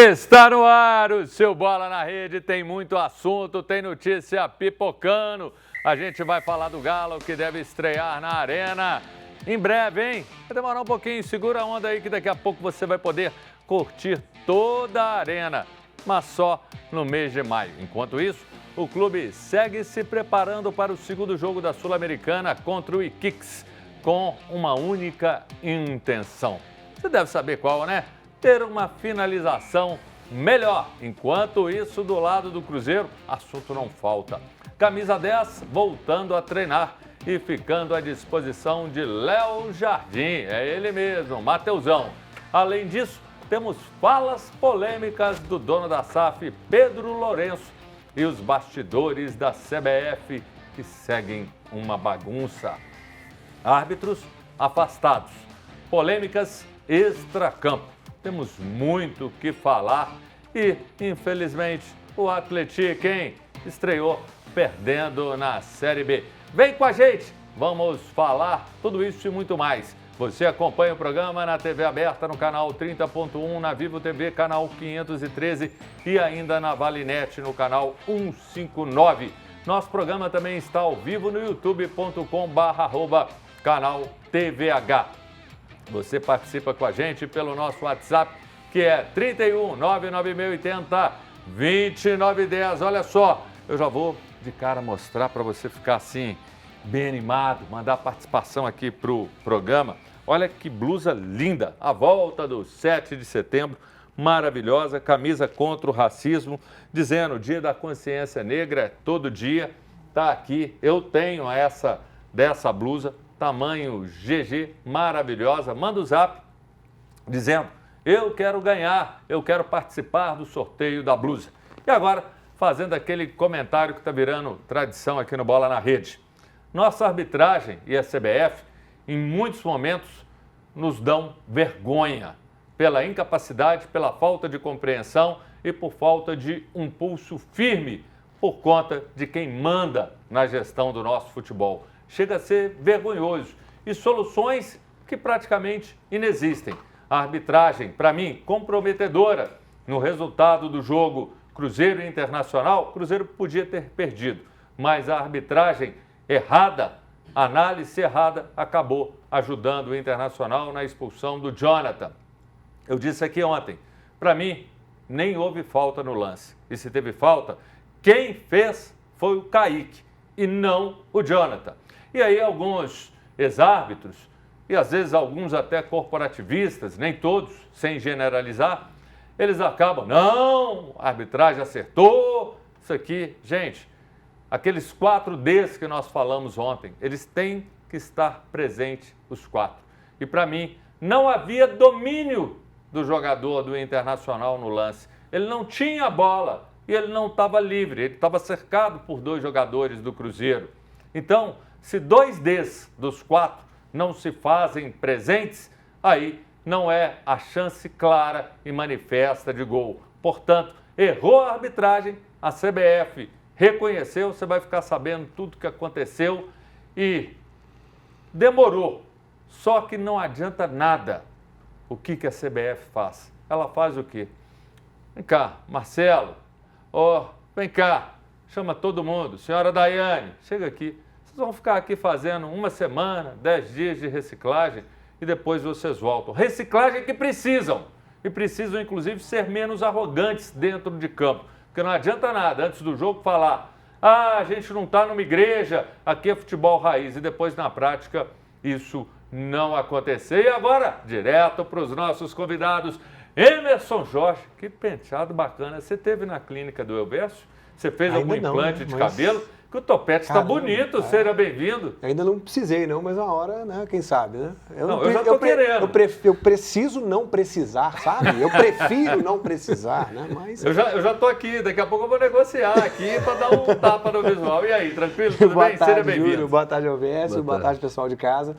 Está no ar o seu Bola na Rede, tem muito assunto, tem notícia pipocando. A gente vai falar do Galo que deve estrear na Arena em breve, hein? Vai demorar um pouquinho, segura a onda aí que daqui a pouco você vai poder curtir toda a Arena, mas só no mês de maio. Enquanto isso, o clube segue se preparando para o segundo jogo da Sul-Americana contra o Iquiques, com uma única intenção. Você deve saber qual, né? Ter uma finalização melhor. Enquanto isso, do lado do Cruzeiro, assunto não falta. Camisa 10 voltando a treinar e ficando à disposição de Léo Jardim. É ele mesmo, Mateusão. Além disso, temos falas polêmicas do dono da SAF, Pedro Lourenço, e os bastidores da CBF que seguem uma bagunça. Árbitros afastados. Polêmicas extracampo. Temos muito o que falar e, infelizmente, o Atlético, hein, estreou perdendo na Série B. Vem com a gente, vamos falar tudo isso e muito mais. Você acompanha o programa na TV aberta no canal 30.1, na Vivo TV, canal 513 e ainda na Valinet no canal 159. Nosso programa também está ao vivo no youtube.com/canal TVH. Você participa com a gente pelo nosso WhatsApp, que é 31 99680 2910. Olha só, eu já vou de cara mostrar para você ficar assim, bem animado, mandar participação aqui para o programa. Olha que blusa linda, a volta do 7 de setembro, maravilhosa, camisa contra o racismo, dizendo Dia da Consciência Negra, todo dia, tá aqui, eu tenho dessa blusa, tamanho GG, maravilhosa. Manda o zap dizendo, eu quero ganhar, eu quero participar do sorteio da blusa. E agora, fazendo aquele comentário que está virando tradição aqui no Bola na Rede. Nossa arbitragem e a CBF, em muitos momentos, nos dão vergonha pela incapacidade, pela falta de compreensão e por falta de um pulso firme por conta de quem manda na gestão do nosso futebol. Chega a ser vergonhoso e soluções que praticamente inexistem. A arbitragem, para mim, comprometedora no resultado do jogo Cruzeiro e Internacional. Cruzeiro podia ter perdido, mas a arbitragem errada, a análise errada, acabou ajudando o Internacional na expulsão do Jonathan. Eu disse aqui ontem, para mim, nem houve falta no lance. E se teve falta, quem fez foi o Kaique e não o Jonathan. E aí alguns ex-árbitros, e às vezes alguns até corporativistas, nem todos, sem generalizar, eles acabam, não, a arbitragem acertou, isso aqui. Gente, aqueles 4 Ds que nós falamos ontem, eles têm que estar presentes, os 4. E para mim, não havia domínio do jogador do Internacional no lance. Ele não tinha a bola e ele não estava livre, ele estava cercado por 2 jogadores do Cruzeiro. Então, se 2 Ds dos 4 não se fazem presentes, aí não é a chance clara e manifesta de gol. Portanto, errou a arbitragem, a CBF reconheceu, você vai ficar sabendo tudo o que aconteceu e demorou. Só que não adianta nada. O que a CBF faz? Ela faz o quê? Vem cá, Marcelo, vem cá, chama todo mundo, senhora Daiane, chega aqui. Vocês vão ficar aqui fazendo 1 semana, 10 dias de reciclagem e depois vocês voltam. Reciclagem que precisam. E precisam, inclusive, ser menos arrogantes dentro de campo. Porque não adianta nada, antes do jogo, falar a gente não está numa igreja, aqui é futebol raiz. E depois, na prática, isso não acontecer. E agora, direto para os nossos convidados. Emerson Jorge, que penteado bacana. Você teve na clínica do Elvésio? Você fez algum implante de cabelo? Que o topete está bonito, seja bem-vindo. Ainda não precisei, não, mas uma hora, né, quem sabe, né? Eu já estou querendo. Eu preciso não precisar, sabe? Eu prefiro não precisar, né? Mas... Eu já estou aqui, daqui a pouco eu vou negociar aqui para dar um tapa no visual. E aí, tranquilo? Tudo bem? Seja bem-vindo. Boa tarde, Elvésio. Boa tarde, pessoal de casa.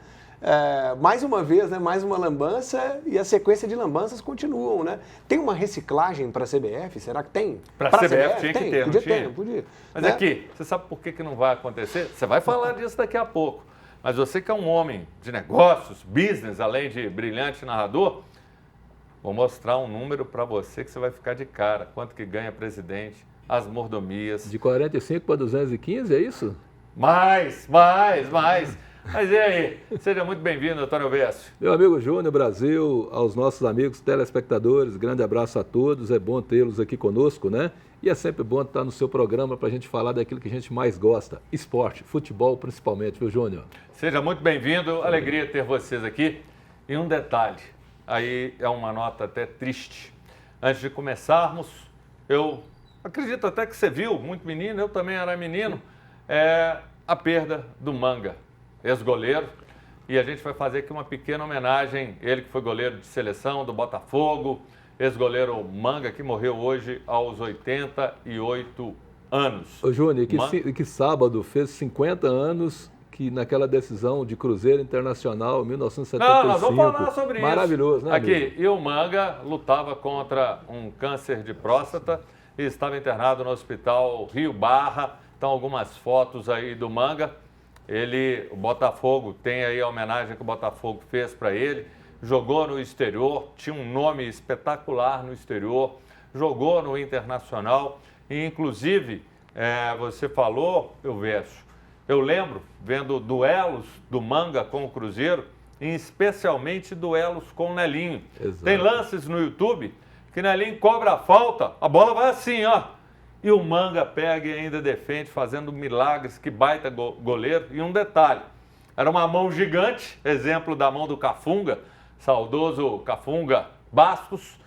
Mais uma vez, né, mais uma lambança e a sequência de lambanças continuam, né? Tem uma reciclagem para a CBF? Será que tem? Para a CBF tinha que ter, não tinha? Podia. Mas né? aqui, você sabe por que não vai acontecer? Você vai falar disso daqui a pouco. Mas você que é um homem de negócios, business, além de brilhante narrador, Vou mostrar um número para você que você vai ficar de cara. Quanto que ganha presidente, as mordomias. De 45 para 215, é isso? Mais. Mas e aí? Seja muito bem-vindo, Antônio Vécio. Meu amigo Júnior, Brasil, aos nossos amigos telespectadores, grande abraço a todos. É bom tê-los aqui conosco, né? E é sempre bom estar no seu programa para a gente falar daquilo que a gente mais gosta. Esporte, futebol principalmente, viu, Júnior? Seja muito bem-vindo. Alegria ter vocês aqui. E um detalhe, aí é uma nota até triste. Antes de começarmos, eu acredito até que você viu, muito menino, eu também era menino, a perda do Manga, ex-goleiro. E a gente vai fazer aqui uma pequena homenagem, ele que foi goleiro de seleção do Botafogo, ex-goleiro Manga, que morreu hoje aos 88 anos. Ô Júnior, que sábado fez 50 anos que naquela decisão de Cruzeiro Internacional, em 1975. Não, nós vamos falar sobre isso. Maravilhoso, né, aqui, amigo? E o Manga lutava contra um câncer de próstata e estava internado no hospital Rio Barra. Então, algumas fotos aí do Manga. O Botafogo, tem aí a homenagem que o Botafogo fez para ele. Jogou no exterior, tinha um nome espetacular no exterior, jogou no Internacional e, inclusive, você falou, eu lembro vendo duelos do Manga com o Cruzeiro, e especialmente duelos com o Nelinho. Exato. Tem lances no YouTube que Nelinho cobra a falta, a bola vai assim, ó. E o Manga pega e ainda defende, fazendo milagres, que baita goleiro. E um detalhe, era uma mão gigante, exemplo da mão do Cafunga, saudoso Cafunga Bastos,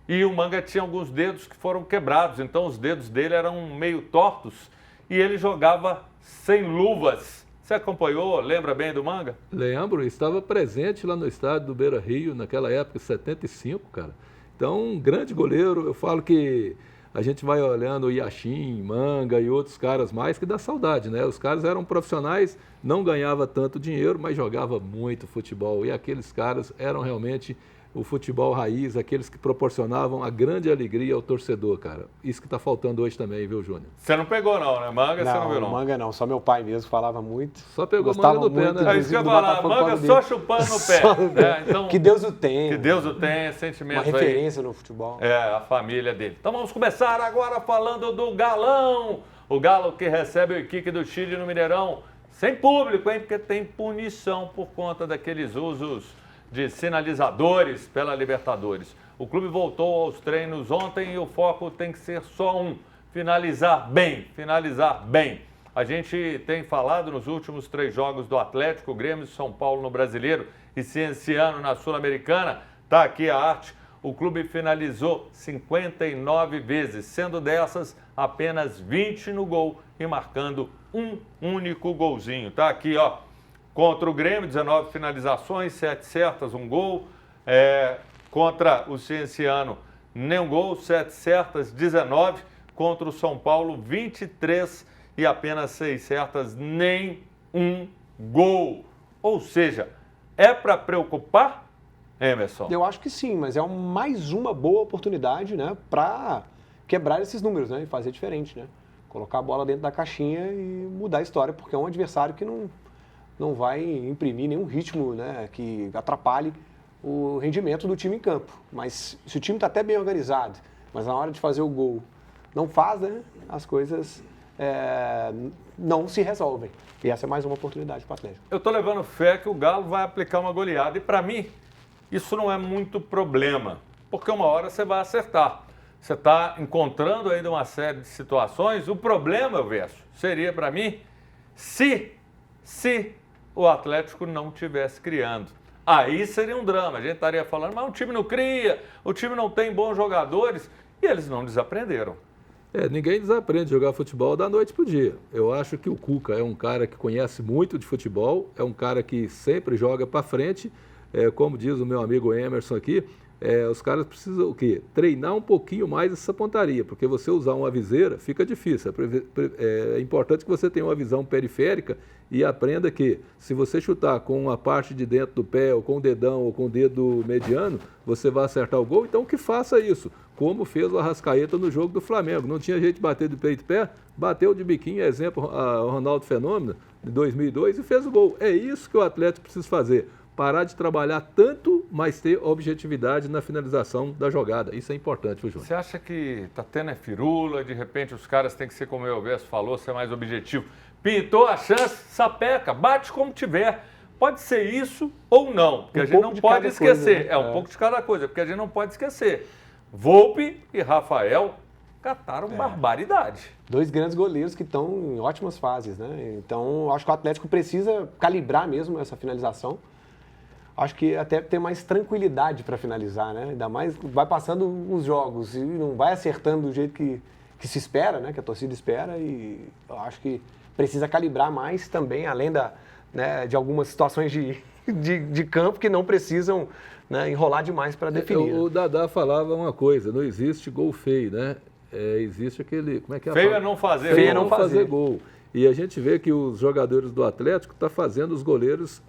e o Manga tinha alguns dedos que foram quebrados, então os dedos dele eram meio tortos e ele jogava sem luvas. Você acompanhou, lembra bem do Manga? Lembro, estava presente lá no estádio do Beira-Rio, naquela época, 75, cara. Então, um grande goleiro, eu falo que a gente vai olhando o Yashin, Manga e outros caras mais, que dá saudade, né? Os caras eram profissionais, não ganhava tanto dinheiro, mas jogava muito futebol. E aqueles caras eram realmente o futebol raiz, aqueles que proporcionavam a grande alegria ao torcedor, cara. Isso que está faltando hoje também, viu, Júnior? Você não pegou não, né? Manga você não viu não? Manga não, só meu pai mesmo falava muito. Só pegou Manga no pé, né? É isso que eu ia falar, Manga só chupando no pé. Então, que Deus o tenha. Que Deus o tenha, sentimentos uma referência aí, no futebol. A família dele. Então vamos começar agora falando do Galão. O Galo que recebe o Iquique do Chile no Mineirão, sem público, hein? Porque tem punição por conta daqueles usos de sinalizadores pela Libertadores. O clube voltou aos treinos ontem e o foco tem que ser só um: finalizar bem. A gente tem falado nos últimos 3 jogos do Atlético, Grêmio, São Paulo no Brasileiro e Cienciano na Sul-Americana. Tá aqui a arte. O clube finalizou 59 vezes, sendo dessas apenas 20 no gol e marcando um único golzinho. Tá aqui, ó. Contra o Grêmio, 19 finalizações, 7 certas, 1 gol. Contra o Cienciano, nenhum gol, 7 certas, 19. Contra o São Paulo, 23 e apenas 6 certas, nem um gol. Ou seja, é para preocupar, Emerson? Eu acho que sim, mas é mais uma boa oportunidade, né, para quebrar esses números, né, e fazer diferente, né? Colocar a bola dentro da caixinha e mudar a história, porque é um adversário que não vai imprimir nenhum ritmo, né, que atrapalhe o rendimento do time em campo. Mas se o time está até bem organizado, mas na hora de fazer o gol não faz, né, as coisas não se resolvem. E essa é mais uma oportunidade para o Atlético. Eu estou levando fé que o Galo vai aplicar uma goleada. E para mim, isso não é muito problema, porque uma hora você vai acertar. Você está encontrando ainda uma série de situações. O problema, seria para mim, se o Atlético não estivesse criando. Aí seria um drama. A gente estaria falando, mas o time não cria, o time não tem bons jogadores, e eles não desaprenderam. Ninguém desaprende a jogar futebol da noite para o dia. Eu acho que o Cuca é um cara que conhece muito de futebol, é um cara que sempre joga para frente. Como diz o meu amigo Emerson aqui, os caras precisam o quê? Treinar um pouquinho mais essa pontaria, porque você usar uma viseira fica difícil. É importante que você tenha uma visão periférica e aprenda que se você chutar com a parte de dentro do pé, ou com o dedão, ou com o dedo mediano, você vai acertar o gol. Então que faça isso, como fez o Arrascaeta no jogo do Flamengo. Não tinha jeito de bater de peito e pé, bateu de biquinho, exemplo, o Ronaldo Fenômeno, de 2002, e fez o gol. É isso que o Atlético precisa fazer. parar de trabalhar tanto, mas ter objetividade na finalização da jogada. Isso é importante, viu, Júnior? Você acha que tá tendo firula, de repente os caras têm que ser, como o Elvésio falou, ser mais objetivo? Pintou a chance, sapeca, bate como tiver. Pode ser isso ou não, porque a gente não pode esquecer. Um pouco de cada coisa, porque a gente não pode esquecer. Volpe e Rafael cataram barbaridade. 2 grandes goleiros que estão em ótimas fases, né? Então, acho que o Atlético precisa calibrar mesmo essa finalização. Acho que até ter mais tranquilidade para finalizar, né? Ainda mais vai passando os jogos e não vai acertando do jeito que se espera, né? Que a torcida espera, e eu acho que precisa calibrar mais também, além de algumas situações de campo que não precisam, né, enrolar demais para definir. O Dadá falava uma coisa, não existe gol feio, né? Existe aquele... Como é que é? Feio é não fazer Feio gol. é não fazer gol. E a gente vê que os jogadores do Atlético estão fazendo os goleiros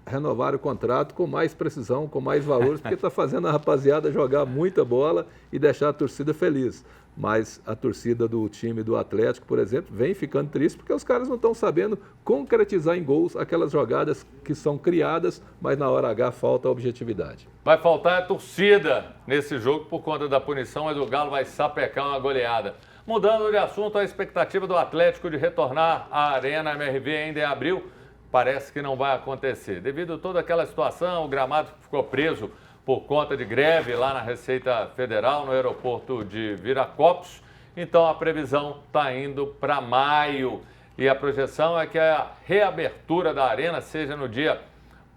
renovar o contrato com mais precisão, com mais valores, porque está fazendo a rapaziada jogar muita bola e deixar a torcida feliz. Mas a torcida do time do Atlético, por exemplo, vem ficando triste porque os caras não estão sabendo concretizar em gols aquelas jogadas que são criadas, mas na hora H falta a objetividade. Vai faltar a torcida nesse jogo por conta da punição, mas o Galo vai sapecar uma goleada. Mudando de assunto, a expectativa do Atlético de retornar à Arena MRV ainda em abril parece que não vai acontecer. Devido a toda aquela situação, o gramado ficou preso por conta de greve lá na Receita Federal, no aeroporto de Viracopos. Então a previsão está indo para maio e a projeção é que a reabertura da Arena seja no dia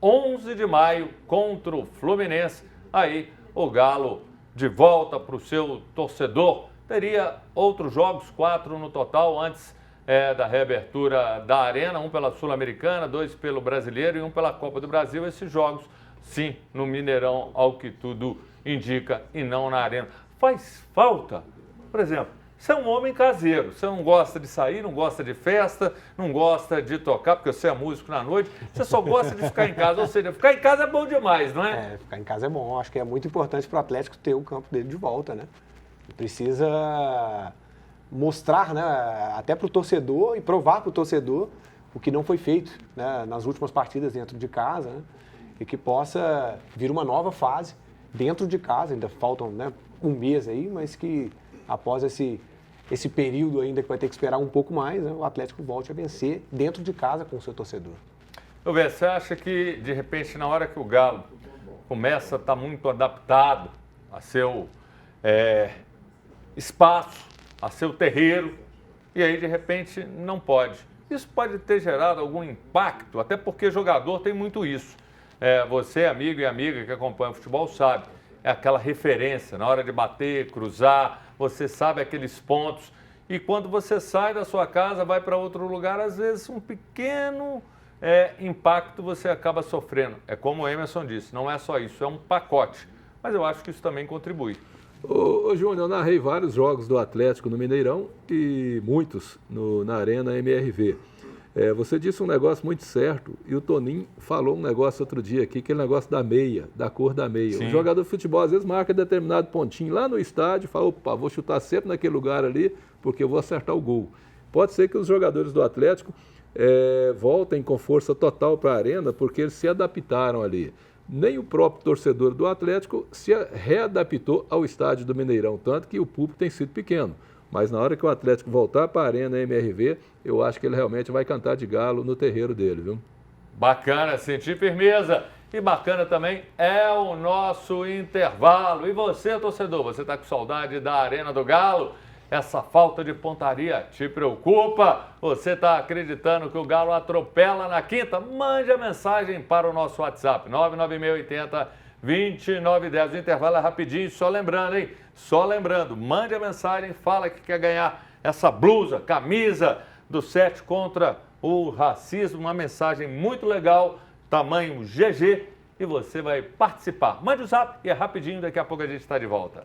11 de maio contra o Fluminense. Aí o Galo de volta para o seu torcedor. Teria outros jogos, 4 no total, antes da reabertura da Arena, 1 pela Sul-Americana, 2 pelo Brasileiro e 1 pela Copa do Brasil. Esses jogos, sim, no Mineirão, ao que tudo indica, e não na Arena. Faz falta, por exemplo, você é um homem caseiro, você não gosta de sair, não gosta de festa, não gosta de tocar, porque você é músico na noite, você só gosta de ficar em casa, ou seja, ficar em casa é bom demais, não é? Ficar em casa é bom, acho que é muito importante para o Atlético ter o campo dele de volta, né? Precisa mostrar, né, até para o torcedor e provar para o torcedor o que não foi feito, né, nas últimas partidas dentro de casa, né, e que possa vir uma nova fase dentro de casa. Ainda faltam, né, um mês aí, mas que após esse período ainda que vai ter que esperar um pouco mais, né, o Atlético volte a vencer dentro de casa com o seu torcedor. Você acha que, de repente, na hora que o Galo começa a estar muito adaptado a seu espaço, a seu terreiro, e aí de repente não pode. Isso pode ter gerado algum impacto, até porque jogador tem muito isso. Você, amigo e amiga que acompanha o futebol, sabe, é aquela referência, na hora de bater, cruzar, você sabe aqueles pontos, e quando você sai da sua casa, vai para outro lugar, às vezes um pequeno impacto você acaba sofrendo. É como o Emerson disse, não é só isso, é um pacote, mas eu acho que isso também contribui. Ô Júnior, eu narrei vários jogos do Atlético no Mineirão e muitos na Arena MRV. Você disse um negócio muito certo e o Toninho falou um negócio outro dia aqui, aquele negócio da meia, da cor da meia. Sim. O jogador de futebol às vezes marca determinado pontinho lá no estádio e fala, opa, vou chutar sempre naquele lugar ali porque eu vou acertar o gol. Pode ser que os jogadores do Atlético voltem com força total para a Arena porque eles se adaptaram ali. Nem o próprio torcedor do Atlético se readaptou ao estádio do Mineirão, tanto que o público tem sido pequeno. Mas na hora que o Atlético voltar para a Arena MRV, eu acho que ele realmente vai cantar de galo no terreiro dele, viu? Bacana, sentir firmeza. E bacana também é o nosso intervalo. E você, torcedor, você está com saudade da Arena do Galo? Essa falta de pontaria te preocupa? Você está acreditando que o Galo atropela na quinta? Mande a mensagem para o nosso WhatsApp, 99680-2910. O intervalo é rapidinho, só lembrando, hein? Só lembrando, mande a mensagem, fala que quer ganhar essa blusa, camisa do 7 contra o racismo. Uma mensagem muito legal, tamanho GG, e você vai participar. Mande o zap e é rapidinho, daqui a pouco a gente está de volta.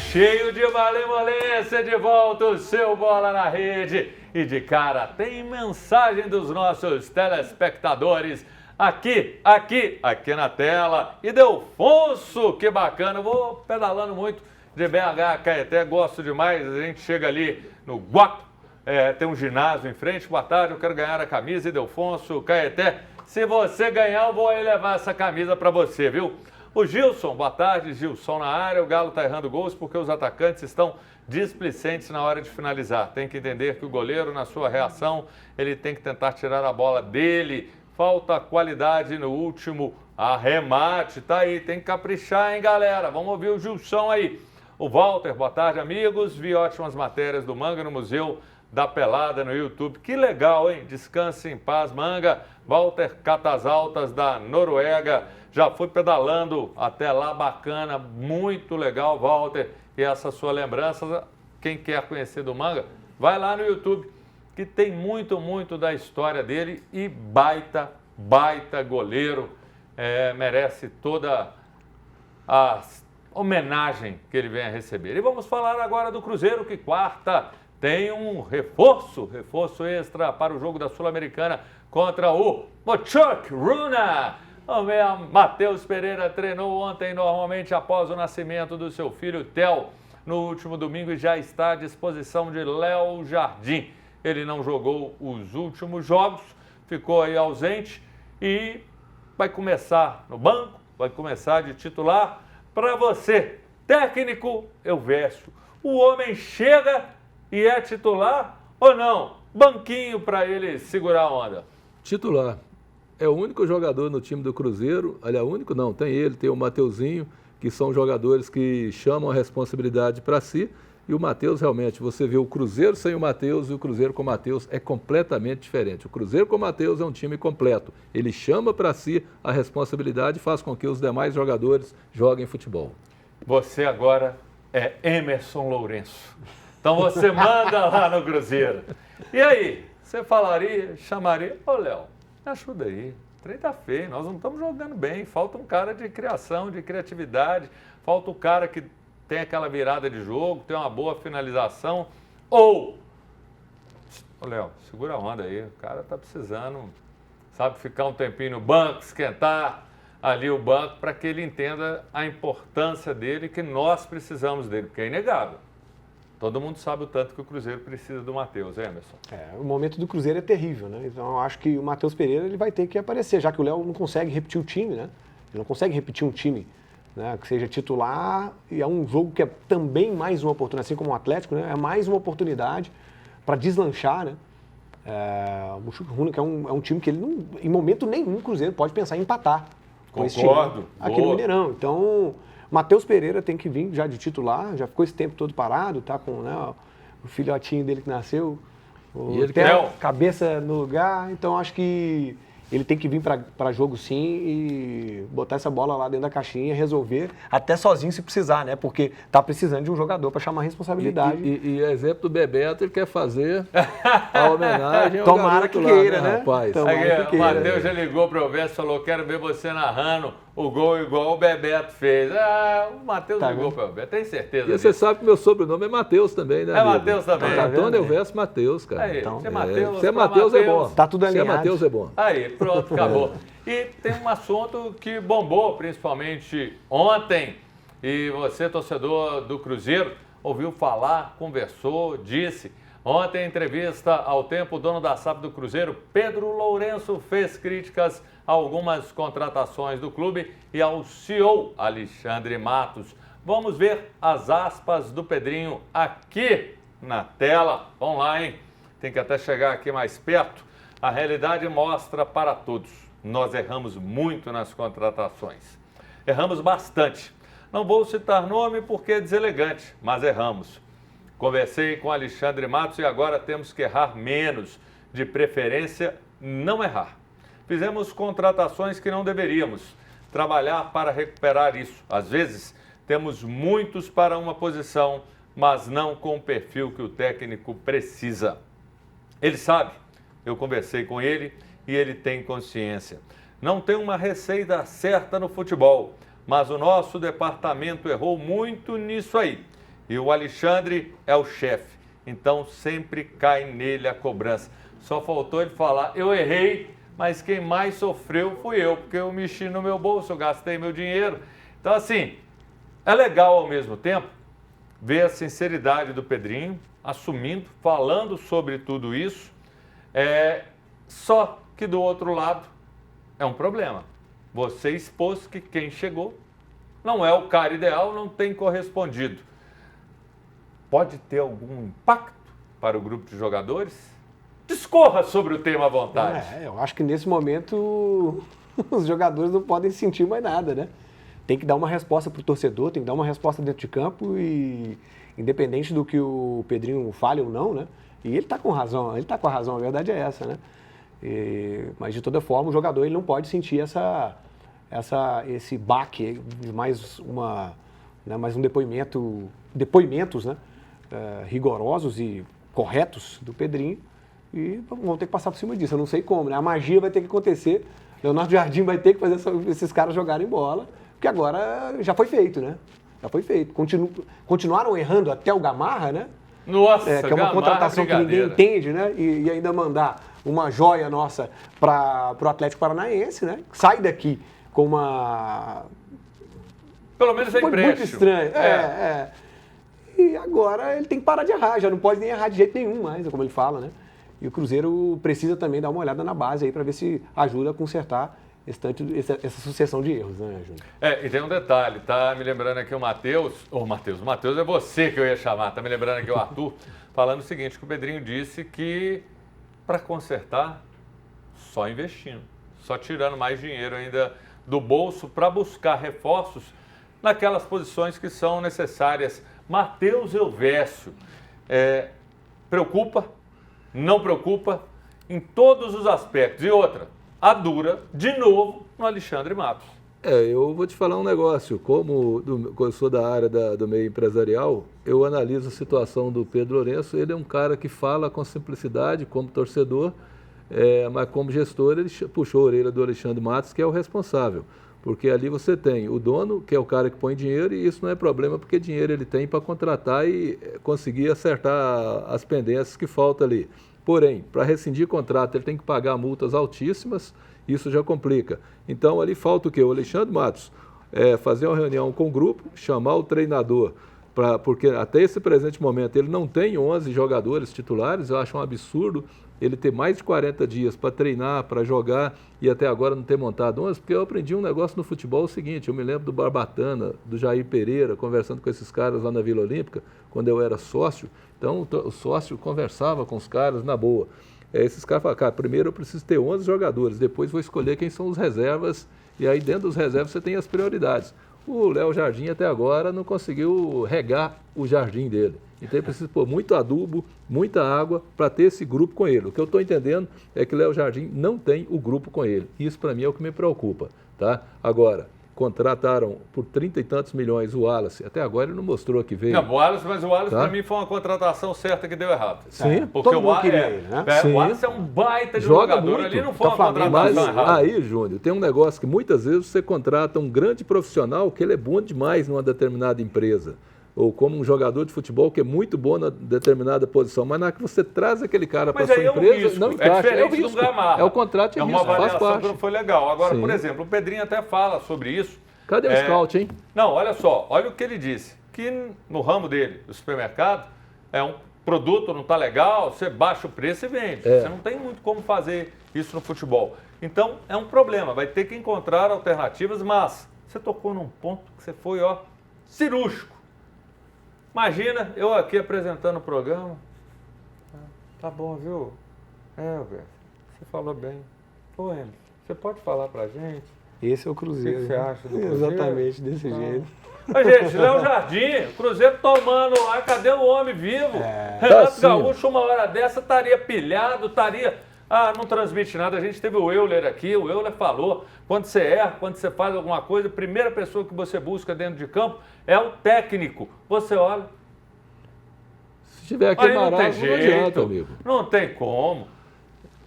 Cheio de malemolência, de volta o seu Bola na Rede. E de cara, tem mensagem dos nossos telespectadores aqui na tela. E Delfonso, que bacana, eu vou pedalando muito de BH a Caeté, gosto demais, a gente chega ali no Guapo, tem um ginásio em frente, boa tarde, eu quero ganhar a camisa, Delfonso, Caeté, se você ganhar eu vou aí levar essa camisa para você, viu? O Gilson, boa tarde, Gilson na área, o Galo tá errando gols porque os atacantes estão displicentes na hora de finalizar, tem que entender que o goleiro na sua reação, ele tem que tentar tirar a bola dele, falta qualidade no último arremate, tá aí, tem que caprichar, hein, galera? Vamos ouvir o Gilson aí. O Walter, boa tarde, amigos. Vi ótimas matérias do Manga no Museu da Pelada no YouTube. Que legal, hein? Descanse em paz, Manga. Walter Catas Altas, da Noruega. Já fui pedalando até lá, bacana, muito legal, Walter. E essa sua lembrança, quem quer conhecer do Manga, vai lá no YouTube, que tem muito da história dele e baita goleiro, merece toda a homenagem que ele vem a receber. E vamos falar agora do Cruzeiro, que quarta tem um reforço extra para o jogo da Sul-Americana contra o Bochuk Runa. O Matheus Pereira treinou ontem normalmente após o nascimento do seu filho Theo no último domingo e já está à disposição de Léo Jardim. Ele não jogou os últimos jogos, ficou aí ausente e vai começar no banco, vai começar de titular. Para você, técnico Elvésio, o homem chega e é titular ou não? Banquinho para ele segurar a onda. Titular. É o único jogador no time do Cruzeiro, aliás, único não, tem ele, tem o Mateuzinho, que são jogadores que chamam a responsabilidade para si. E o Matheus, realmente, você vê o Cruzeiro sem o Matheus e o Cruzeiro com o Matheus é completamente diferente. O Cruzeiro com o Matheus é um time completo. Ele chama para si a responsabilidade e faz com que os demais jogadores joguem futebol. Você agora é Emerson Lourenço. Então você manda lá no Cruzeiro. E aí, você chamaria, ô Léo, me ajuda aí. O trem tá feio, nós não estamos jogando bem. Falta um cara de criação, de criatividade. Falta o cara que tem aquela virada de jogo, tem uma boa finalização, ou, Léo, segura a onda aí, o cara tá precisando, sabe, ficar um tempinho no banco, esquentar ali o banco, para que ele entenda a importância dele, que nós precisamos dele, porque é inegável. Todo mundo sabe o tanto que o Cruzeiro precisa do Matheus, Emerson. O momento do Cruzeiro é terrível, né? Então eu acho que o Matheus Pereira ele vai ter que aparecer, já que o Léo não consegue repetir o time, né? Ele não consegue repetir um time, né, que seja titular, e é um jogo que é também mais uma oportunidade, assim como o Atlético, né, é mais uma oportunidade para deslanchar, né? O Bochuk Runa, que é um time que ele não, em momento nenhum, o Cruzeiro pode pensar em empatar com esse time aqui no Mineirão. Então, Matheus Pereira tem que vir já de titular, já ficou esse tempo todo parado, tá com, né, o filhotinho dele que nasceu, cabeça no lugar, então acho que ele tem que vir para jogo sim e botar essa bola lá dentro da caixinha, resolver, até sozinho se precisar, né? Porque tá precisando de um jogador para chamar a responsabilidade. E exemplo do Bebeto, ele quer fazer a homenagem ao Tomara que queira, né, rapaz? O Matheus já ligou para o Elvésio e falou, quero ver você narrando o gol igual o Bebeto fez. O Matheus ligou para o Elvésio, tem certeza disso? E você sabe que meu sobrenome é Matheus também, né, amigo? Matheus também. Antônio Elvésio Matheus, cara. Aí, então, se é Matheus é bom. Tá tudo alinhado. Se é Matheus é bom. Aí, pronto, acabou. E tem um assunto que bombou, principalmente ontem, e você, torcedor do Cruzeiro, ouviu falar, conversou, disse. Ontem, em entrevista ao Tempo, o dono da SAF do Cruzeiro, Pedro Lourenço, fez críticas a algumas contratações do clube e ao CEO, Alexandre Matos. Vamos ver as aspas do Pedrinho aqui na tela. Vamos lá, hein? Tem que até chegar aqui mais perto. A realidade mostra para todos. Nós erramos muito nas contratações. Erramos bastante. Não vou citar nome porque é deselegante, mas erramos. Conversei com Alexandre Matos e agora temos que errar menos. De preferência, não errar. Fizemos contratações que não deveríamos. Trabalhar para recuperar isso. Às vezes, temos muitos para uma posição, mas não com o perfil que o técnico precisa. Ele sabe. Eu conversei com ele e ele tem consciência. Não tem uma receita certa no futebol, mas o nosso departamento errou muito nisso aí. E o Alexandre é o chefe, então sempre cai nele a cobrança. Só faltou ele falar, eu errei mas quem mais sofreu fui eu, porque eu mexi no meu bolso, eu gastei meu dinheiro. Então, assim, é legal ao mesmo tempo ver a sinceridade do Pedrinho, assumindo, falando sobre tudo isso, só que do outro lado é um problema. Você expôs que quem chegou não é o cara ideal, não tem correspondido. Pode ter algum impacto para o grupo de jogadores? Discorra sobre o tema à vontade. Eu acho que nesse momento os jogadores não podem sentir mais nada, né? Tem que dar uma resposta para o torcedor, tem que dar uma resposta dentro de campo e independente do que o Pedrinho fale ou não, né? E ele está com razão, a verdade é essa, né? Mas de toda forma o jogador ele não pode sentir esse baque de mais um depoimentos, né? Rigorosos e corretos do Pedrinho e vão ter que passar por cima disso. Eu não sei como, né? A magia vai ter que acontecer. Leonardo Jardim vai ter que fazer esses caras jogarem bola, porque agora já foi feito, né? Já foi feito. Continuaram errando até o Gamarra, né? Nossa, que é uma contratação que ninguém entende, né? E ainda mandar uma joia nossa para o Atlético Paranaense, né? Sai daqui com uma... Pelo menos é empréstimo. Muito estranho. E agora ele tem que parar de errar, já não pode nem errar de jeito nenhum mais, como ele fala, né? E o Cruzeiro precisa também dar uma olhada na base aí para ver se ajuda a consertar essa sucessão de erros, né, Júnior? E tem um detalhe, tá me lembrando aqui o Matheus é você que eu ia chamar, tá me lembrando aqui o Arthur, falando o seguinte, que o Pedrinho disse que para consertar, só investindo, só tirando mais dinheiro ainda do bolso para buscar reforços naquelas posições que são necessárias. Matheus Elvésio, preocupa, não preocupa, em todos os aspectos. E outra, a dura, de novo, no Alexandre Matos. Eu vou te falar um negócio. Como eu sou da área do meio empresarial, eu analiso a situação do Pedro Lourenço. Ele é um cara que fala com simplicidade, como torcedor, mas como gestor, ele puxou a orelha do Alexandre Matos, que é o responsável. Porque ali você tem o dono, que é o cara que põe dinheiro, e isso não é problema, porque dinheiro ele tem para contratar e conseguir acertar as pendências que faltam ali. Porém, para rescindir contrato, ele tem que pagar multas altíssimas, isso já complica. Então, ali falta o quê? O Alexandre Matos fazer uma reunião com o grupo, chamar o treinador, porque até esse presente momento ele não tem 11 jogadores titulares, eu acho um absurdo ele ter mais de 40 dias para treinar, para jogar e até agora não ter montado 11, porque eu aprendi um negócio no futebol o seguinte, eu me lembro do Barbatana, do Jair Pereira, conversando com esses caras lá na Vila Olímpica, quando eu era sócio, então o sócio conversava com os caras na boa. Esses caras falaram, cara, primeiro eu preciso ter 11 jogadores, depois vou escolher quem são os reservas, e aí dentro dos reservas você tem as prioridades. O Léo Jardim até agora não conseguiu regar o jardim dele. Então ele precisa pôr muito adubo, muita água para ter esse grupo com ele. O que eu estou entendendo é que o Léo Jardim não tem o grupo com ele. Isso para mim é o que me preocupa. Tá? Agora, contrataram por 30 e tantos milhões o Wallace. Até agora ele não mostrou que veio. Não, o Wallace para mim foi uma contratação certa que deu errado. Sim. Porque todo mundo queria ele, né? O Wallace é um baita de jogador. Ali não foi uma contratação errada. Aí, Júnior, tem um negócio que muitas vezes você contrata um grande profissional que ele é bom demais numa determinada empresa. Ou como um jogador de futebol que é muito bom na determinada posição, mas na hora que você traz aquele cara para a sua empresa, não encaixa. Diferente do Gamarra. É o contrato de risco, faz parte. Que não foi legal. Agora, por exemplo, o Pedrinho até fala sobre isso. Cadê o scout, hein? Não, olha só, olha o que ele disse, que no ramo dele, do supermercado, um produto não está legal, você baixa o preço e vende. Você não tem muito como fazer isso no futebol. Então, é um problema, vai ter que encontrar alternativas, mas você tocou num ponto que você foi, cirúrgico. Imagina eu aqui apresentando o programa. Tá bom, viu? Velho, você falou bem. Ô, Emerson, você pode falar pra gente? Esse é o Cruzeiro. O que você acha do Cruzeiro? Exatamente, desse jeito. Mas, gente, Léo Jardim, Cruzeiro tomando lá, cadê o homem vivo? Renato Gaúcho, uma hora dessa, estaria pilhado, estaria... não transmite nada. A gente teve o Euler aqui, o Euler falou, quando você erra, quando você faz alguma coisa, a primeira pessoa que você busca dentro de campo é o técnico. Você olha... Se tiver aqui não tem jeito, não adianta, amigo. Não tem como.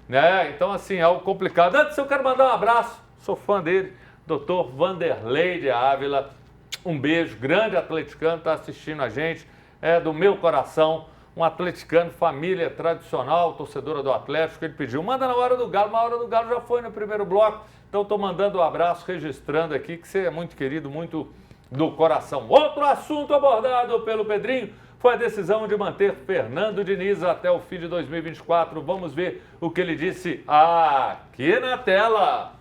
Né? Então, assim, é algo complicado. Antes, eu quero mandar um abraço, sou fã dele, Dr. Vanderlei de Ávila. Um beijo, grande atleticano, está assistindo a gente, do meu coração. um atleticano, família tradicional, torcedora do Atlético, ele pediu, manda na hora do Galo, mas a hora do Galo já foi no primeiro bloco, então estou mandando um abraço, registrando aqui, que você é muito querido, muito do coração. Outro assunto abordado pelo Pedrinho foi a decisão de manter Fernando Diniz até o fim de 2024. Vamos ver o que ele disse aqui na tela.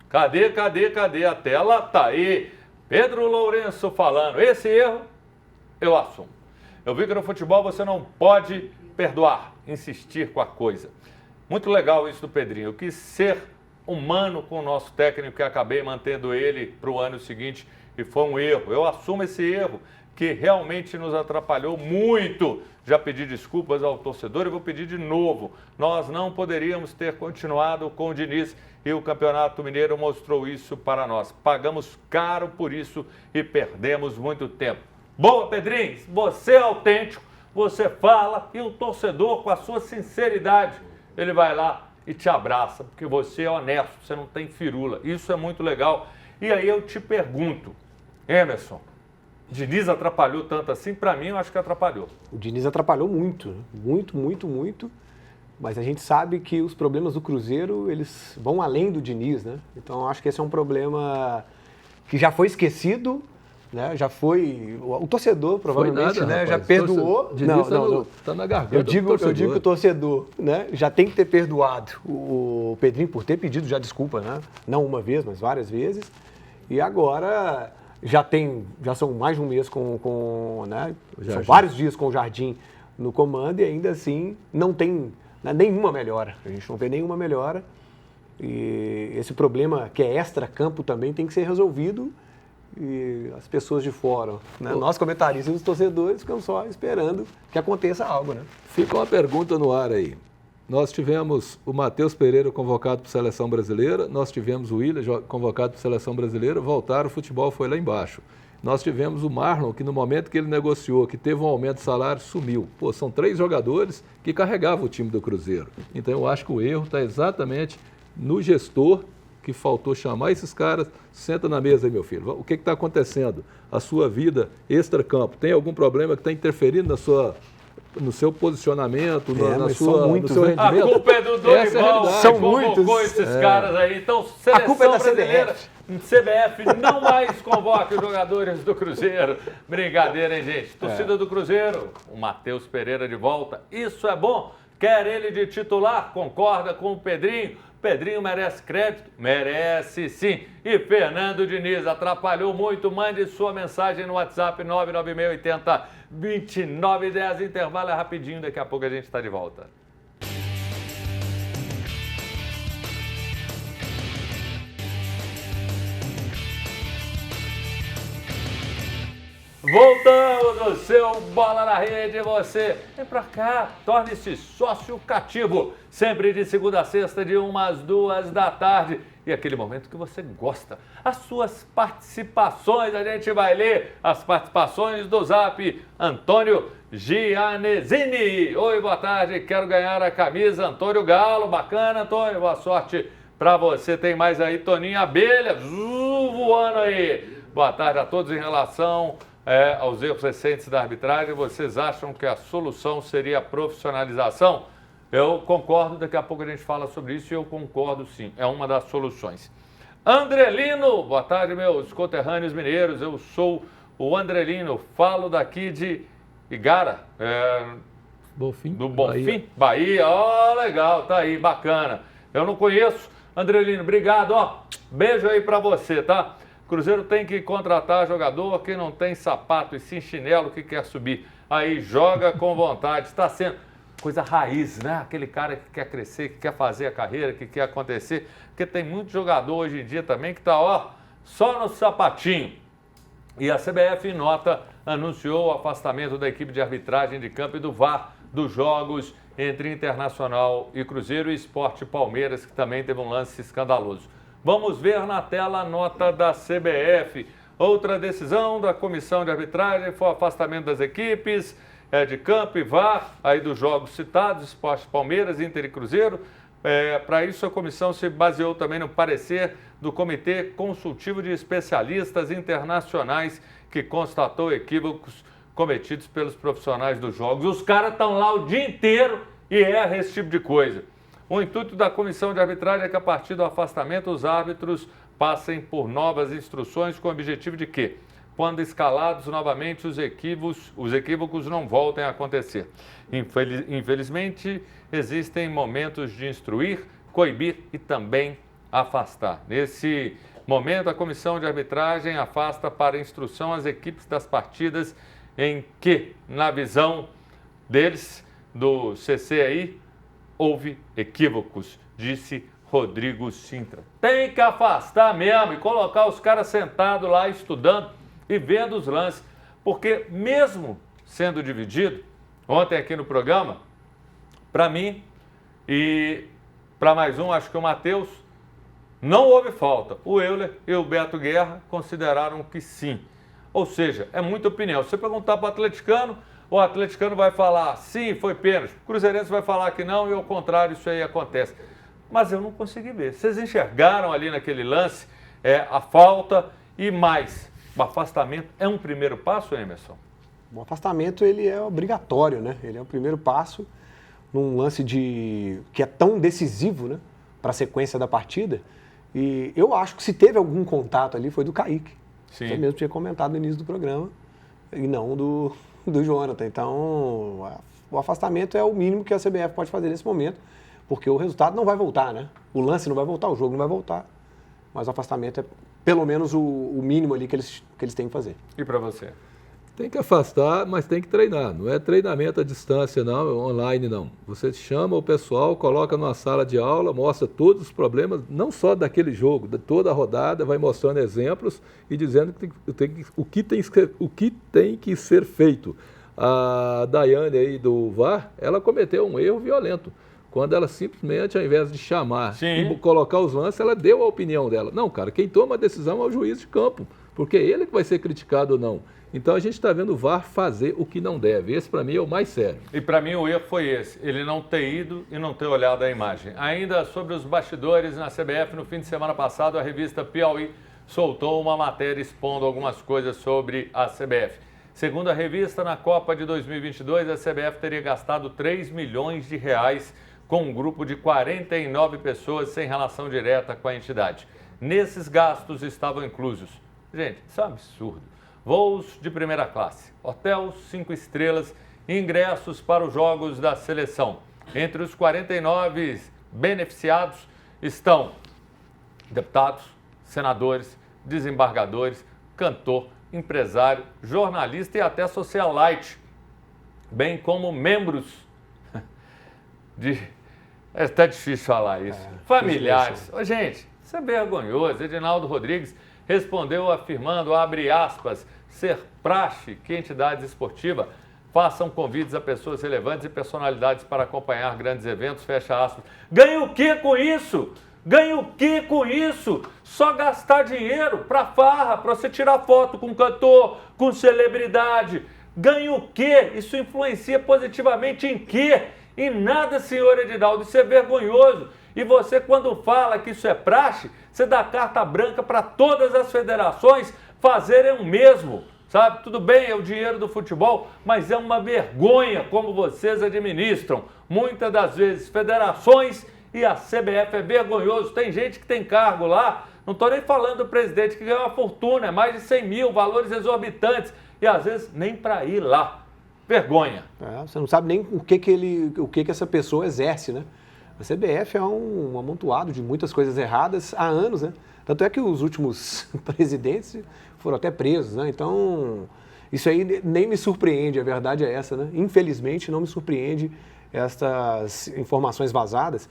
Cadê a tela? Tá aí. Pedro Lourenço falando. Esse erro eu assumo. Eu vi que no futebol você não pode perdoar, insistir com a coisa. Muito legal isso do Pedrinho. Eu quis ser humano com o nosso técnico e acabei mantendo ele para o ano seguinte e foi um erro. Eu assumo esse erro que realmente nos atrapalhou muito. Já pedi desculpas ao torcedor e vou pedir de novo. Nós não poderíamos ter continuado com o Diniz e o Campeonato Mineiro mostrou isso para nós. Pagamos caro por isso e perdemos muito tempo. Boa, Pedrinho, você é autêntico, você fala e o torcedor, com a sua sinceridade, ele vai lá e te abraça, porque você é honesto, você não tem firula. Isso é muito legal. E aí eu te pergunto, Emerson, Diniz atrapalhou tanto assim? Para mim, eu acho que atrapalhou. O Diniz atrapalhou muito, muito. Mas a gente sabe que os problemas do Cruzeiro, eles vão além do Diniz, né? Então, eu acho que esse é um problema que já foi esquecido, né? Já foi... O torcedor, provavelmente, nada, né? rapaz. Já perdoou. Não. Tá na garganta eu digo do que o torcedor, né? Já tem que ter perdoado o Pedrinho por ter pedido já desculpa, né? Não uma vez, mas várias vezes. E agora... Já são mais de um mês né? São vários dias com o Jardim no comando e ainda assim não tem nenhuma melhora. A gente não vê nenhuma melhora. E esse problema que é extra-campo também tem que ser resolvido e as pessoas de fora, né? Nós comentaristas e os torcedores ficam só esperando que aconteça algo, né? Fica uma pergunta no ar aí. Nós tivemos o Matheus Pereira convocado para a Seleção Brasileira, nós tivemos o Willian convocado para a Seleção Brasileira, voltaram, o futebol foi lá embaixo. Nós tivemos o Marlon, que no momento que ele negociou, que teve um aumento de salário, sumiu. Pô, são 3 jogadores que carregavam o time do Cruzeiro. Então eu acho que o erro está exatamente no gestor, que faltou chamar esses caras. Senta na mesa aí, meu filho. O que está acontecendo? A sua vida extra-campo, tem algum problema que está interferindo no seu posicionamento, no seu rendimento? A culpa é do Dorival, são muitos. Esses caras aí. Então, Seleção a culpa é da Brasileira, CBF não mais convoca os jogadores do Cruzeiro. Brincadeira, hein, gente? Torcida do Cruzeiro, o Matheus Pereira de volta. Isso é bom. Quer ele de titular? Concorda com o Pedrinho? Pedrinho merece crédito? Merece sim. E Fernando Diniz atrapalhou muito. Mande sua mensagem no WhatsApp 99680-2910. Intervalo é rapidinho, daqui a pouco a gente está de volta. Voltamos no seu Bola na Rede, você vem pra cá, torne-se sócio cativo, sempre de segunda a sexta, de 1 às 2 da tarde, e aquele momento que você gosta, as suas participações, a gente vai ler as participações do Zap, Antônio Gianesini, oi, boa tarde, quero ganhar a camisa, Antônio Galo, bacana, Antônio, boa sorte pra você, tem mais aí, Toninho Abelha, voando aí, boa tarde a todos. Em relação aos erros recentes da arbitragem, vocês acham que a solução seria a profissionalização? Eu concordo, daqui a pouco a gente fala sobre isso e eu concordo sim, é uma das soluções. Andrelino, boa tarde meus conterrâneos mineiros, eu sou o Andrelino, falo daqui de Igara, Bonfim, do Bonfim, Bahia, ó, legal, tá aí, bacana. Eu não conheço, Andrelino, obrigado, ó, beijo aí pra você, tá? Cruzeiro tem que contratar jogador que não tem sapato e sim chinelo que quer subir. Aí joga com vontade. Está sendo coisa raiz, né? Aquele cara que quer crescer, que quer fazer a carreira, que quer acontecer. Porque tem muito jogador hoje em dia também que está, ó, só no sapatinho. E a CBF, em nota, anunciou o afastamento da equipe de arbitragem de campo e do VAR dos jogos entre Internacional e Cruzeiro e Sport Palmeiras, que também teve um lance escandaloso. Vamos ver na tela a nota da CBF. Outra decisão da comissão de arbitragem foi o afastamento das equipes de campo e VAR, aí dos jogos citados, Sport Palmeiras, Inter e Cruzeiro. Para isso, a comissão se baseou também no parecer do Comitê Consultivo de Especialistas Internacionais, que constatou equívocos cometidos pelos profissionais dos jogos. Os caras estão lá o dia inteiro e erram esse tipo de coisa. O intuito da comissão de arbitragem é que, a partir do afastamento, os árbitros passem por novas instruções com o objetivo de que, quando escalados novamente, os equívocos não voltem a acontecer. Infelizmente, existem momentos de instruir, coibir e também afastar. Nesse momento, a comissão de arbitragem afasta para instrução as equipes das partidas em que, na visão deles, do CCI, houve equívocos, disse Rodrigo Sintra. Tem que afastar mesmo e colocar os caras sentados lá estudando e vendo os lances, porque mesmo sendo dividido, ontem aqui no programa, para mim e para mais um, acho que o Matheus, não houve falta. O Euler e o Beto Guerra consideraram que sim. Ou seja, é muita opinião. Se você perguntar para o atleticano vai falar sim, foi pênalti. O cruzeirense vai falar que não e ao contrário, isso aí acontece. Mas eu não consegui ver. Vocês enxergaram ali naquele lance a falta e mais. O afastamento é um primeiro passo, Emerson? O afastamento ele é obrigatório, né? Ele é o primeiro passo num lance que é tão decisivo, né, para a sequência da partida. E eu acho que se teve algum contato ali foi do Kaique. Sim. Você mesmo tinha comentado no início do programa e não do Jonathan. Então, o afastamento é o mínimo que a CBF pode fazer nesse momento, porque o resultado não vai voltar, né? O lance não vai voltar, o jogo não vai voltar. Mas o afastamento é pelo menos o mínimo ali que eles têm que fazer. E para você? Tem que afastar, mas tem que treinar. Não é treinamento à distância, não, online, não. Você chama o pessoal, coloca numa sala de aula, mostra todos os problemas, não só daquele jogo, de toda a rodada, vai mostrando exemplos e dizendo o que tem que ser feito. A Daiane aí do VAR, ela cometeu um erro violento. Quando ela simplesmente, ao invés de chamar e colocar os lances, ela deu a opinião dela. Não, cara, quem toma a decisão é o juiz de campo, porque é ele que vai ser criticado ou não. Então a gente está vendo o VAR fazer o que não deve. Esse para mim é o mais sério. E para mim o erro foi esse, ele não ter ido e não ter olhado a imagem. Ainda sobre os bastidores na CBF, no fim de semana passado, a revista Piauí soltou uma matéria expondo algumas coisas sobre a CBF. Segundo a revista, na Copa de 2022, a CBF teria gastado 3 milhões de reais com um grupo de 49 pessoas sem relação direta com a entidade. Nesses gastos estavam inclusos. Gente, isso é um absurdo. Voos de primeira classe, hotel 5 estrelas e ingressos para os jogos da seleção. Entre os 49 beneficiados estão deputados, senadores, desembargadores, cantor, empresário, jornalista e até socialite, bem como membros de... É até difícil falar isso. Familiares. Ô, gente, isso é vergonhoso. Edinaldo Rodrigues respondeu afirmando, abre aspas, ser praxe que entidades esportivas façam convites a pessoas relevantes e personalidades para acompanhar grandes eventos, fecha aspas. Ganha o que com isso? Ganha o que com isso? Só gastar dinheiro para farra, para você tirar foto com cantor, com celebridade. Ganha o que? Isso influencia positivamente em quê? Em nada, senhor Edinaldo, isso é vergonhoso. E você, quando fala que isso é praxe, você dá carta branca para todas as federações fazerem o mesmo, sabe? Tudo bem, é o dinheiro do futebol, mas é uma vergonha como vocês administram. Muitas das vezes, federações e a CBF é vergonhoso. Tem gente que tem cargo lá, não estou nem falando do presidente que ganha uma fortuna, é mais de 100 mil, valores exorbitantes, e às vezes nem para ir lá. Vergonha. Você não sabe nem o que essa pessoa exerce, né? A CBF é um amontoado de muitas coisas erradas há anos, né? Tanto é que os últimos presidentes foram até presos, né? Então, isso aí nem me surpreende, a verdade é essa, né? Infelizmente, não me surpreende estas informações vazadas,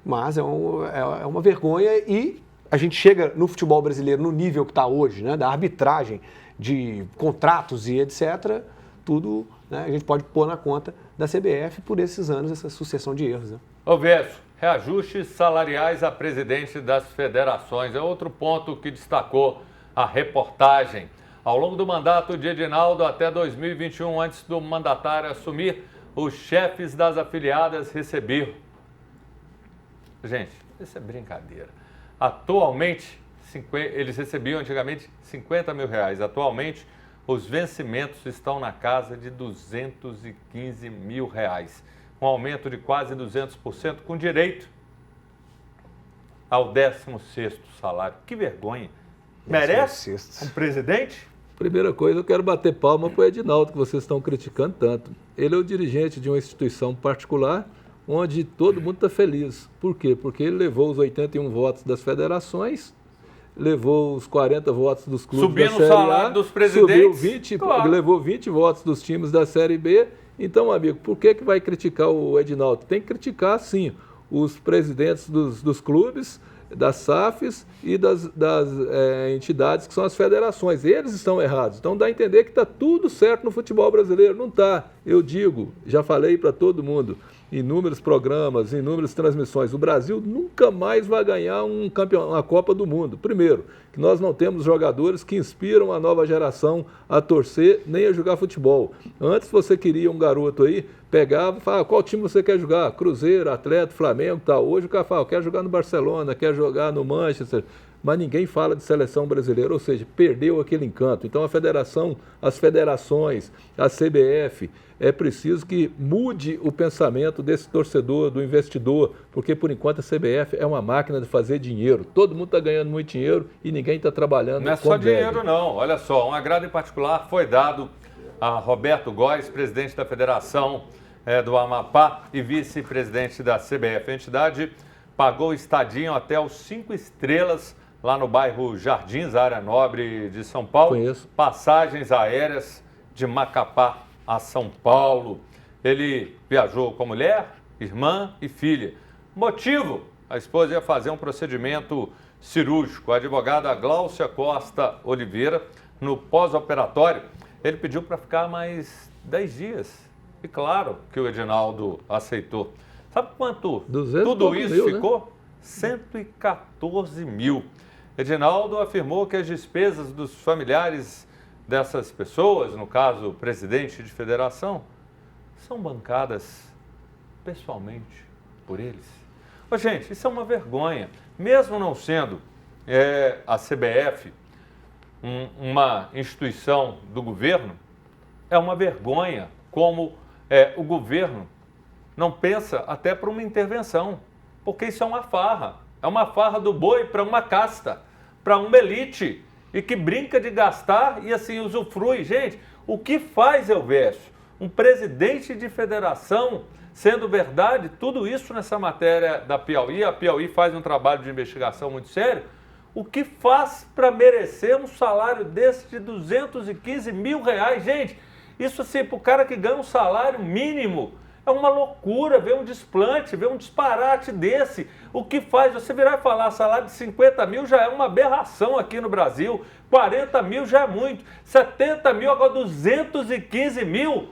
mas é uma vergonha e a gente chega no futebol brasileiro no nível que está hoje, né? Da arbitragem, de contratos e etc., tudo, né, a gente pode pôr na conta da CBF por esses anos, essa sucessão de erros. Né? Ô Verso, reajustes salariais a presidente das federações é outro ponto que destacou a reportagem. Ao longo do mandato de Edinaldo até 2021, antes do mandatário assumir, os chefes das afiliadas recebiam. Gente, isso é brincadeira. Atualmente, eles recebiam antigamente 50 mil reais. Atualmente, os vencimentos estão na casa de R$215 mil, um aumento de quase 200%, com direito ao 16º salário. Que vergonha! Merece um presidente? Primeira coisa, eu quero bater palma para o Edinaldo, que vocês estão criticando tanto. Ele é o dirigente de uma instituição particular, onde todo mundo está feliz. Por quê? Porque ele levou os 81 votos das federações, levou os 40 votos dos clubes subindo da Série o salário A, dos presidentes, subiu 20, claro. levou 20 votos dos times da Série B. Então, amigo, por que vai criticar o Edinaldo? Tem que criticar, sim, os presidentes dos clubes, das SAFs e das entidades que são as federações. Eles estão errados. Então dá a entender que está tudo certo no futebol brasileiro. Não está. Eu digo, já falei para todo mundo, inúmeros programas, inúmeras transmissões. O Brasil nunca mais vai ganhar uma Copa do Mundo. Primeiro, que nós não temos jogadores que inspiram a nova geração a torcer nem a jogar futebol. Antes você queria um garoto aí, pegava e falava, qual time você quer jogar? Cruzeiro, Atlético, Flamengo, tal. Hoje o cara fala, quer jogar no Barcelona, quer jogar no Manchester, mas ninguém fala de seleção brasileira, ou seja, perdeu aquele encanto. Então a federação, as federações, a CBF, é preciso que mude o pensamento desse torcedor, do investidor, porque por enquanto a CBF é uma máquina de fazer dinheiro. Todo mundo está ganhando muito dinheiro e ninguém está trabalhando. Não é só dinheiro não, olha só, um agrado em particular foi dado a Roberto Góes, presidente da Federação do Amapá e vice-presidente da CBF. A entidade pagou estadinho até os 5 estrelas lá no bairro Jardins, área nobre de São Paulo. Conheço. Passagens aéreas de Macapá a São Paulo. Ele viajou com mulher, irmã e filha. Motivo? A esposa ia fazer um procedimento cirúrgico. A advogada Gláucia Costa Oliveira, no pós-operatório, ele pediu para ficar mais 10 dias. E claro que o Edinaldo aceitou. Sabe quanto tudo isso mil, ficou? Né? 114 mil. Edinaldo afirmou que as despesas dos familiares dessas pessoas, no caso o presidente de federação, são bancadas pessoalmente por eles. Ô, gente, isso é uma vergonha. Mesmo não sendo a CBF uma instituição do governo, é uma vergonha como o governo não pensa até para uma intervenção, porque isso é uma farra do boi para uma casta, para uma elite, e que brinca de gastar e assim usufrui. Gente, o que faz, Elvésio, um presidente de federação, sendo verdade, tudo isso nessa matéria da Piauí, a Piauí faz um trabalho de investigação muito sério, o que faz para merecer um salário desse de 215 mil reais? Gente, isso assim, para o cara que ganha um salário mínimo, é uma loucura ver um desplante, ver um disparate desse. O que faz? Você virar e falar salário de 50 mil já é uma aberração aqui no Brasil. 40 mil já é muito. 70 mil, agora 215 mil.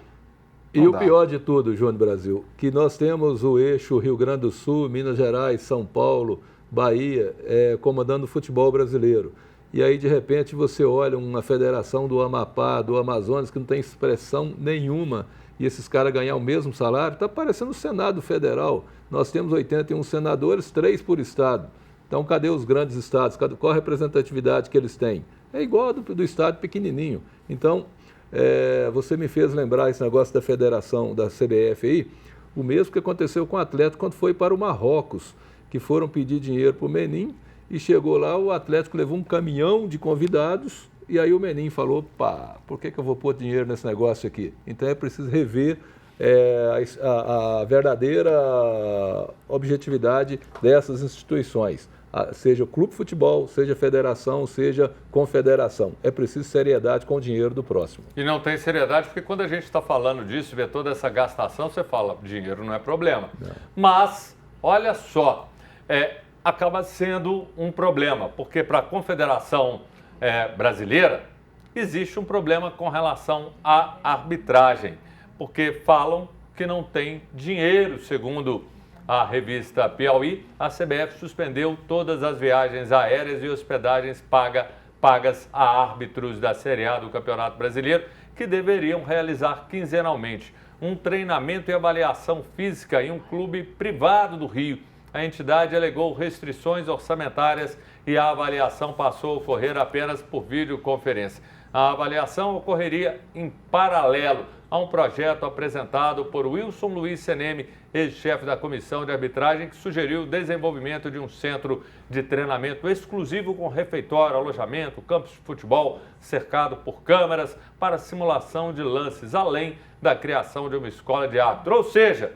E o pior de tudo, João do Brasil, que nós temos o eixo Rio Grande do Sul, Minas Gerais, São Paulo, Bahia, comandando o futebol brasileiro. E aí, de repente, você olha uma federação do Amapá, do Amazonas, que não tem expressão nenhuma, e esses caras ganhar o mesmo salário, está parecendo o Senado Federal. Nós temos 81 senadores, 3 por estado. Então, cadê os grandes estados? Qual a representatividade que eles têm? É igual do estado pequenininho. Então, você me fez lembrar esse negócio da federação, da CBF aí, o mesmo que aconteceu com o Atlético quando foi para o Marrocos, que foram pedir dinheiro para o Menin, e chegou lá, o Atlético levou um caminhão de convidados, e aí o Menin falou, pá, por que eu vou pôr dinheiro nesse negócio aqui? Então é preciso rever a verdadeira objetividade dessas instituições, seja o clube de futebol, seja federação, seja confederação. É preciso seriedade com o dinheiro do próximo. E não tem seriedade porque quando a gente está falando disso, vê toda essa gastação, você fala, dinheiro não é problema. Não. Mas, olha só, acaba sendo um problema, porque para a confederação brasileira, existe um problema com relação à arbitragem, porque falam que não tem dinheiro, segundo a revista Piauí, a CBF suspendeu todas as viagens aéreas e hospedagens pagas a árbitros da Série A do Campeonato Brasileiro, que deveriam realizar quinzenalmente um treinamento e avaliação física em um clube privado do Rio. A entidade alegou restrições orçamentárias e a avaliação passou a ocorrer apenas por videoconferência. A avaliação ocorreria em paralelo a um projeto apresentado por Wilson Luiz Seneme, ex-chefe da Comissão de Arbitragem, que sugeriu o desenvolvimento de um centro de treinamento exclusivo com refeitório, alojamento, campos de futebol cercado por câmeras para simulação de lances, além da criação de uma escola de árbitro. Ou seja,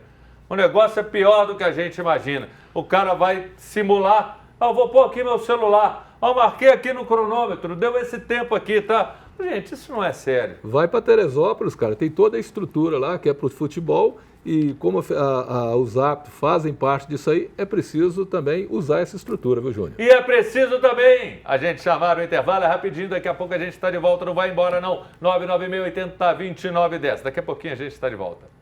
o negócio é pior do que a gente imagina. O cara vai simular, eu vou pôr aqui meu celular, eu marquei aqui no cronômetro, deu esse tempo aqui, tá? Gente, isso não é sério. Vai para Teresópolis, cara, tem toda a estrutura lá que é para o futebol e como os árbitros fazem parte disso aí, é preciso também usar essa estrutura, viu, Júnior? E é preciso também a gente chamar o intervalo, é rapidinho, daqui a pouco a gente está de volta, não vai embora não, 99680-2910, daqui a pouquinho a gente está de volta.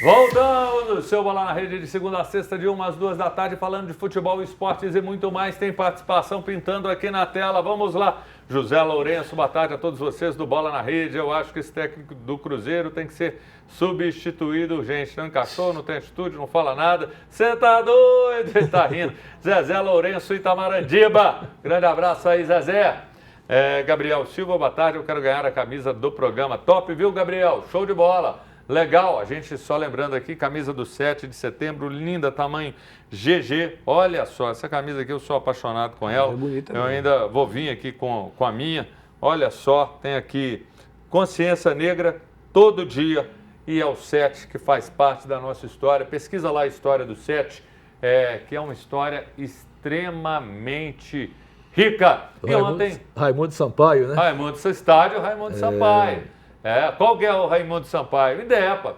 Voltamos, seu Bola na Rede de segunda a sexta, de 1 às 2 da tarde, falando de futebol, esportes e muito mais. Tem participação pintando aqui na tela. Vamos lá. José Lourenço, boa tarde a todos vocês do Bola na Rede. Eu acho que esse técnico do Cruzeiro tem que ser substituído urgente. Não encaixou, não tem atitude, não fala nada. Você tá doido? Ele tá rindo. Zezé Lourenço, Itamarandiba. Grande abraço aí, Zezé. Gabriel Silva, boa tarde. Eu quero ganhar a camisa do programa. Top, viu, Gabriel? Show de bola. Legal, a gente só lembrando aqui, camisa do 7 de setembro, linda, tamanho GG. Olha só, essa camisa aqui eu sou apaixonado com ela. É bonita, eu ainda vou vir aqui com a minha. Olha só, tem aqui Consciência Negra todo dia e é o 7 que faz parte da nossa história. Pesquisa lá a história do 7, que é uma história extremamente rica. E ontem... Raimundo Sampaio, né? Raimundo Sampaio. Qual que é o Raimundo Sampaio? Indepa.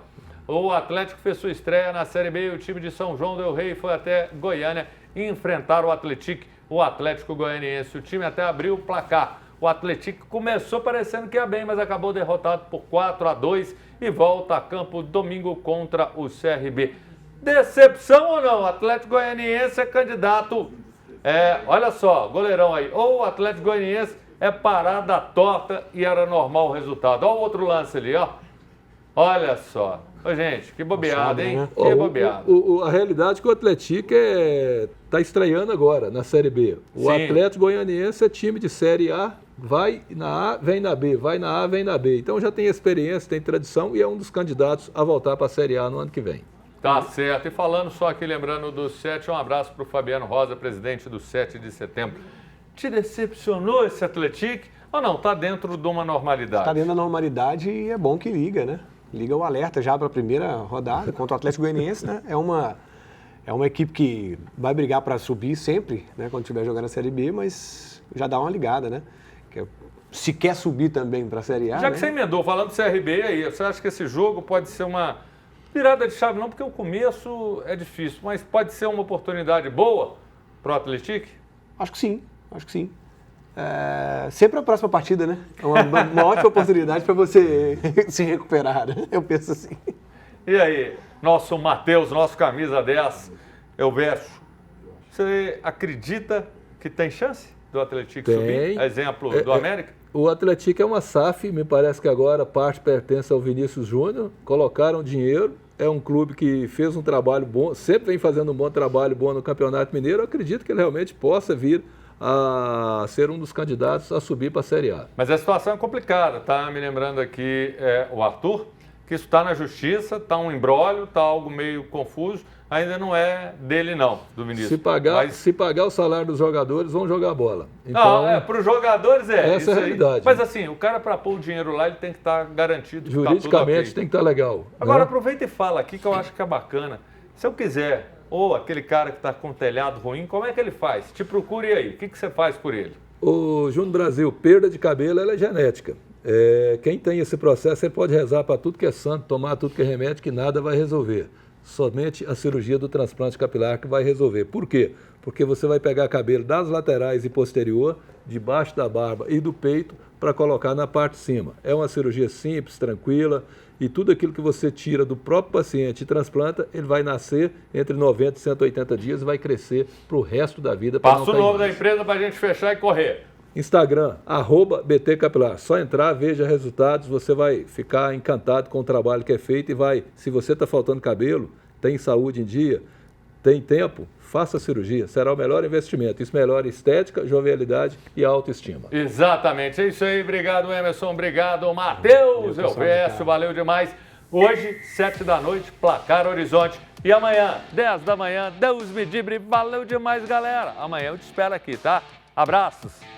O Atlético fez sua estreia na Série B e o time de São João del Rei foi até Goiânia enfrentar o Atlético Goianiense. O time até abriu o placar. O Atlético começou parecendo que ia bem, mas acabou derrotado por 4-2 e volta a campo domingo contra o CRB. Decepção ou não? O Atlético Goianiense é candidato. Olha só, goleirão aí. Ou o Atlético Goianiense é parada torta e era normal o resultado. Olha o outro lance ali, ó. Olha só. Ô, gente, que bobeada, hein? Que bobeada. A realidade é que o Atlético está estreando agora na Série B. O Atlético Goianiense é time de Série A, vai na A, vem na B, vai na A, vem na B. Então já tem experiência, tem tradição e é um dos candidatos a voltar para a Série A no ano que vem. Tá certo. E falando só aqui, lembrando do 7, um abraço para o Fabiano Rosa, presidente do 7 de setembro. Te decepcionou esse Atlético ou não? Está dentro de uma normalidade? Está dentro da normalidade e é bom que liga, né? Liga o alerta já para a primeira rodada contra o Atlético Goianiense, né? É uma equipe que vai brigar para subir sempre, né? Quando estiver jogando a Série B, mas já dá uma ligada, né? Se quer subir também para a Série A, já que você emendou, falando do CRB aí, você acha que esse jogo pode ser uma virada de chave? Não, porque o começo é difícil, mas pode ser uma oportunidade boa para o Atlético? Acho que sim. Sempre a próxima partida, né? É uma ótima oportunidade para você se recuperar, né? Eu penso assim. E aí, nosso Matheus, nosso camisa 10, eu vejo. Você acredita que tem chance do Atlético subir? Exemplo do América? O Atlético é uma SAF, me parece que agora parte pertence ao Vinícius Júnior, colocaram dinheiro, é um clube que fez um trabalho bom, sempre vem fazendo um bom trabalho no Campeonato Mineiro, eu acredito que ele realmente possa vir a ser um dos candidatos a subir para a Série A. Mas a situação é complicada, tá? Me lembrando aqui o Arthur, que isso está na justiça, está um imbróglio, está algo meio confuso, ainda não é dele não, do ministro. Se pagar o salário dos jogadores, vão jogar bola. Então, para os jogadores essa é a realidade. Mas assim, o cara para pôr o dinheiro lá, ele tem que estar garantido. Juridicamente tem que estar legal. Agora né? Aproveita e fala aqui que eu acho que é bacana. Se eu quiser, ou aquele cara que está com telhado ruim, como é que ele faz? Te procure aí, o que você faz por ele? O Júnior Brasil, perda de cabelo, ela é genética. Quem tem esse processo, ele pode rezar para tudo que é santo, tomar tudo que é remédio, que nada vai resolver. Somente a cirurgia do transplante capilar que vai resolver. Por quê? Porque você vai pegar cabelo das laterais e posterior, debaixo da barba e do peito, para colocar na parte de cima. É uma cirurgia simples, tranquila, e tudo aquilo que você tira do próprio paciente e transplanta, ele vai nascer entre 90 e 180 dias e vai crescer para o resto da vida. Passa o nome da empresa para a gente fechar e correr. Instagram, @BT Capilar. Só entrar, veja resultados, você vai ficar encantado com o trabalho que é feito e vai, se você está faltando cabelo, tem saúde em dia, tem tempo, faça a cirurgia. Será o melhor investimento. Isso melhora estética, jovialidade e autoestima. Exatamente. É isso aí. Obrigado, Emerson. Obrigado, Matheus Elvésio. Valeu demais. Hoje, 7 da noite, Placar Horizonte. E amanhã, 10 da manhã, Deus me livre. Valeu demais, galera. Amanhã eu te espero aqui, tá? Abraços.